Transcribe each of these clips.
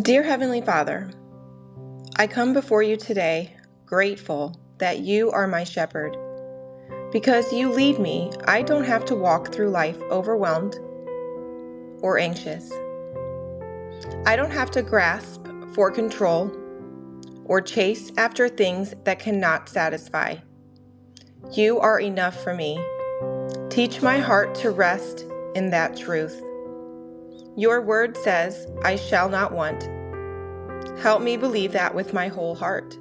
Dear Heavenly Father, I come before you today grateful that you are my shepherd. Because you lead me, I don't have to walk through life overwhelmed or anxious. I don't have to grasp for control or chase after things that cannot satisfy. You are enough for me. Teach my heart to rest in that truth. Your word says, I shall not want. Help me believe that with my whole heart.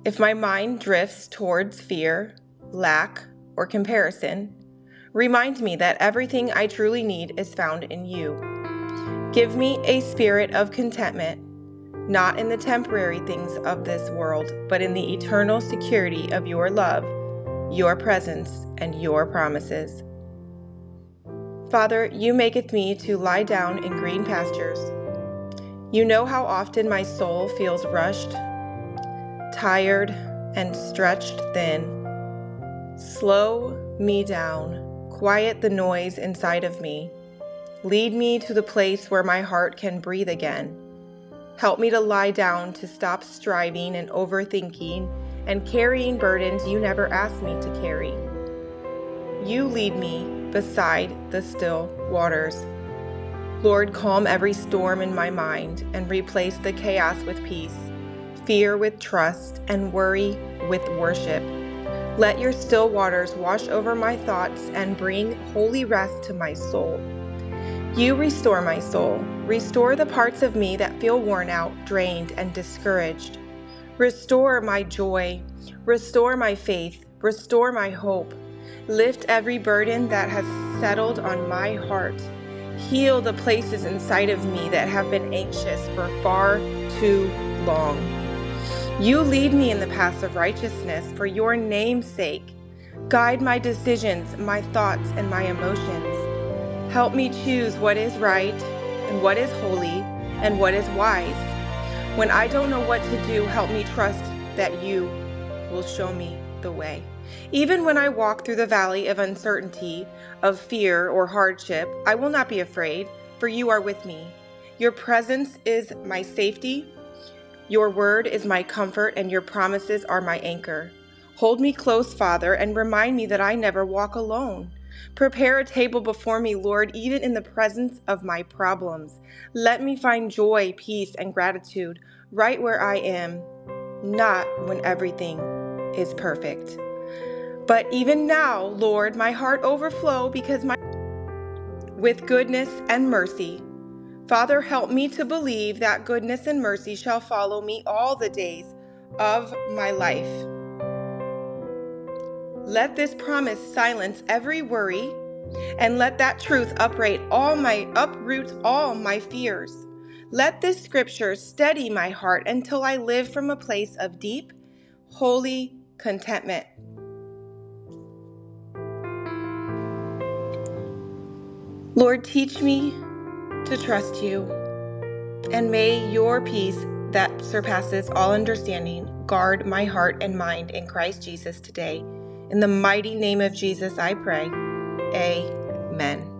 If my mind drifts towards fear, lack, or comparison, remind me that everything I truly need is found in you. Give me a spirit of contentment, not in the temporary things of this world, but in the eternal security of your love, your presence, and your promises. Father, you maketh me to lie down in green pastures. You know how often my soul feels rushed, tired, and stretched thin. Slow me down, quiet the noise inside of me. Lead me to the place where my heart can breathe again. Help me to lie down to stop striving and overthinking and carrying burdens you never asked me to carry. You lead me beside the still waters. Lord, calm every storm in my mind and replace the chaos with peace, fear with trust, and worry with worship. Let your still waters wash over my thoughts and bring holy rest to my soul. You restore my soul. Restore the parts of me that feel worn out, drained, and discouraged. Restore my joy. Restore my faith. Restore my hope. Lift every burden that has settled on my heart. Heal the places inside of me that have been anxious for far too long. You lead me in the paths of righteousness for your name's sake. Guide my decisions, my thoughts, and my emotions. Help me choose what is right and what is holy and what is wise. When I don't know what to do, help me trust that you will show me the way. Even when I walk through the valley of uncertainty, of fear or hardship, I will not be afraid, for you are with me. Your presence is my safety. Your word is my comfort, and your promises are my anchor. Hold me close, Father, and remind me that I never walk alone. Prepare a table before me, Lord, even in the presence of my problems. Let me find joy, peace, and gratitude right where I am, not when everything is perfect. But even now, Lord, my heart overflow with goodness and mercy. Father, help me to believe that goodness and mercy shall follow me all the days of my life. Let this promise silence every worry, and let that truth uproot all my fears. Let this scripture steady my heart until I live from a place of deep, holy contentment. Lord, teach me to trust you, and may your peace that surpasses all understanding guard my heart and mind in Christ Jesus today. In the mighty name of Jesus, I pray. Amen.